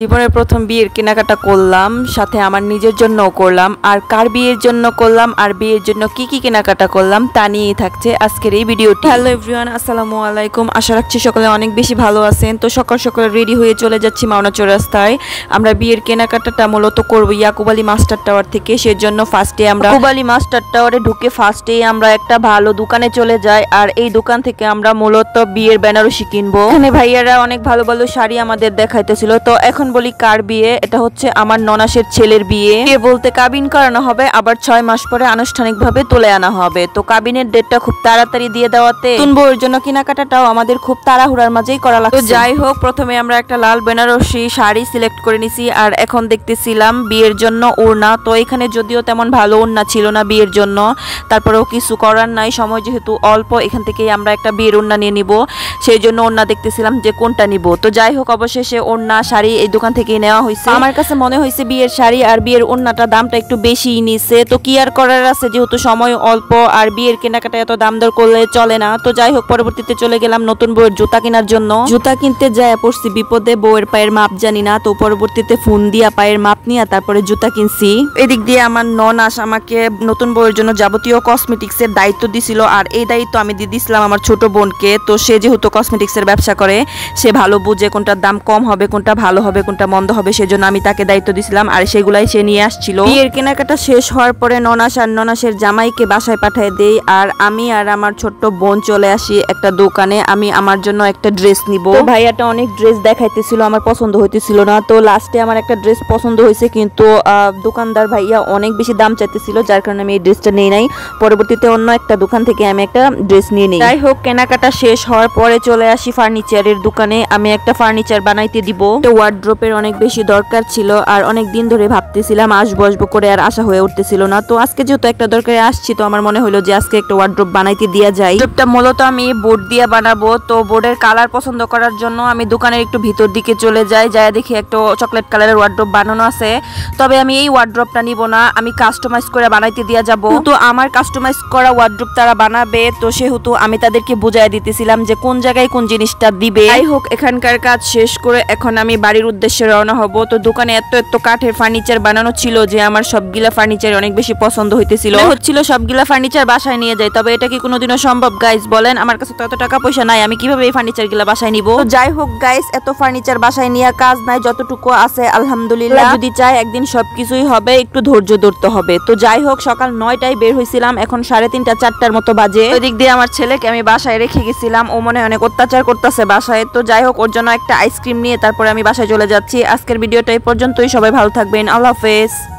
জীবনের প্রথম বিয়ের কেনাকাটা করলাম, সাথে আমার নিজের জন্যও করলাম। আর কার বিয়ের জন্য করলাম আর বিয়ের জন্য কি কি কেনাকাটা করলাম তা নিয়েই থাকছে আজকের এই ভিডিওটি। হ্যালো এভরিওয়ান, আসসালামু আলাইকুম। আশা রাখছি সকলে অনেক বেশি ভালো আছেন। তো সকাল সকাল রেডি হয়ে চলে যাচ্ছি মাওনা চৌরাস্তায়। আমরা বিয়ের কেনাকাটাটা মূলত করবো ইয়াকুব আলী মাস্টার টাওয়ার থেকে। সেজন্য ফার্স্টে আমরা ইয়াকুব আলী মাস্টার টাওয়ারে ঢুকে ফার্স্টেই আমরা একটা ভালো দোকানে চলে যাই। আর এই দোকান থেকে আমরা মূলত বিয়ের বেনারসি কিনবো। এখানে ভাইয়ারা অনেক ভালো ভালো শাড়ি আমাদের দেখাইতেছিল। তো এখন বলি কার বিয়ে? এটা হচ্ছে আমার ননাসের ছেলের বিয়ে। বিয়ে বলতে কাবিন করানো হবে, আবার 6 মাস পরে আনুষ্ঠানিকভাবে তুলে আনা হবে। তো কাবিনের ডেটটা খুব তাড়াতাড়ি দিয়ে দেওয়াতে বউয়ের জন্য কেনাকাটাটাও আমাদের খুব তাড়াহুড়ার মাঝেই করা লাগছে। তো যাই হোক, প্রথমে আমরা একটা লাল বেনারসি শাড়ি সিলেক্ট করে নিছি। আর এখন দেখতেছিলাম বিয়ের জন্য ওড়না। তো এখানে যদিও তেমন ভালো ওড়না ছিল না বিয়ের জন্য, তারপরেও কিছু করার নাই, সময় যেহেতু অল্প, এখান থেকেই আমরা একটা বিয়ের ওড়না নিয়ে নিব। সেই জন্য ওড়না দেখতেছিলাম যে কোনটা নিব। তো যাই হোক, অবশেষে ওড়না শাড়ি এই দোকান থেকেই নেওয়া হয়েছে। আমার কাছে মনে হয়েছে বিয়ের শাড়ি আর বিয়ের ওড়নাটা দামটা একটু বেশিই নিছে। তো কি আর করার আছে, যেহেতু সময় অল্প আর বিয়ের কেনাকাটা এত দাম দর করলে চলে না। তো যাই হোক, পরবর্তীতে চলে গেলাম নতুন বউয়ের জুতা কেনার জন্য। জুতা কিনতে যায় পড়ছি বিপদে, বউয়ের পায়ের মাপ জানি না। তো পরবর্তীতে ফোন দিয়া পায়ের মাপ নিয়ে তারপরে জুতা কিনছি। এদিক দিয়ে আমার ননাস আমাকে নতুন বউয়ের জন্য যাবতীয় কসমেটিক্স এর দায়িত্ব দিছিল। আর এই দায়িত্ব আমি দিয়ে দিছিলাম আমার ছোট বোনকে। তো সে যেহেতু কসমেটিক্স এর ব্যবসা করে, সে ভালো বুঝে কোনটার দাম কম হবে, কোনটা ভালো হবে, কোনটা মন্দ হবে, সেজন্য আমি তাকে দায়িত্ব দিছিলাম। আর সেগুলাই সে নিয়ে আসছিল। বিয়ের কেনাকাটা শেষ হওয়ার পরে ননাস আর ননাসের জামাইকে বাসায় পাঠিয়ে দেই। আর আমি আর আমার ছোট্ট বোন চলে আসি একটা দোকানে। আমি আমার জন্য একটা ড্রেস নিব। ভাইয়াটা অনেক ড্রেস দেখাইতেছিল, আমার পছন্দ হইতেছিল না। তো লাস্টে আমার একটা ড্রেস পছন্দ হয়েছে, কিন্তু দোকানদার ভাইয়া অনেক বেশি দাম চাইতেছিল, যার কারণে আমি এই ড্রেসটা নেই নাই। পরবর্তীতে অন্য একটা দোকান থেকে আমি একটা ড্রেস নিয়ে নিই। যাই হোক, কেনাকাটা শেষ হওয়ার পরে চলে আসি ফার্নিচারের দোকানে। আমি একটা ফার্নিচার বানাইতে দিব। ওয়ার্ড্রোপের অনেক বেশি দরকার ছিল, আর অনেক দিন ধরে ভাবতেছিলাম আসবো আসবো করে, আর আশা হয়ে উঠতেছিল না। তো আজকে যেহেতু একটা দরকারে আসছি, তো আমার মনে হলো যে আজকে একটা ওয়ার্ড্রোপ বানাইতে দিয়া যায়। ওয়ার্ড্রোপটা মূলত আমি বোর্ড দিয়ে বানাবো। তো বোর্ডের কালার পছন্দ করার জন্য আমি দোকানের একটু ভিতর দিকে চলে যাই, যায় দেখি একটা চকলেট কালারের ওয়ার্ড্রোপ বানানো আছে। তবে আমি এই ওয়ার্ড্রোপটা নিব না, আমি কাস্টমাইজ করে বানাইতে দিয়া যাব। তো আমার কাস্টমাইজ করা ওয়ার্ড্রোপ তারা বানাবে, তো সেহেতু আমি তাদেরকে বুঝাই দিতেছিলাম যে কোন জায়গায় কোন জিনিসটা দিবে। যাই হোক, এখানকার কাজ শেষ করে এখন আমি বাড়ির উদ্দেশ্যে রওনা হব। তো দোকানে এত এত কাঠের ফার্নিচার বানানো ছিল যে আমার সবগুলা ফার্নিচার অনেক বেশি পছন্দ হইতেছিল। হচ্ছিল সবগুলা ফার্নিচার বাসায় নিয়ে যাই। তবে এটা কি কোনোদিনও সম্ভব গাইস বলেন? আমার কাছে তো এত টাকা পয়সা নাই, আমি কিভাবে এই ফার্নিচার গুলা বাসায় নিব? তো যাই হোক গাইস, এত ফার্নিচার বাসায় নিয়ে কাজ নাই, যতটুকু আছে আলহামদুলিল্লাহ। যদি চাই একদিন সবকিছুই হবে, একটু ধৈর্য ধরতে হবে। তো যাই হোক, সকাল 9টায় বের হয়েছিলাম, এখন 3:30 4টার মতো বাজে। ওইদিক দিয়ে আমার ছেলেকে আমি বাসায় রেখে গেছিলাম, ও মনে অনেক অত্যাচার করতেছে বাসায়। তো যাই হোক, ওর জন্য একটা আইসক্রিম নিয়ে তারপরে আমি বাসায় চলে যাচ্ছি। আজকের ভিডিওটা এই পর্যন্তই। সবাই ভালো থাকবেন, আল্লাহ হাফেজ।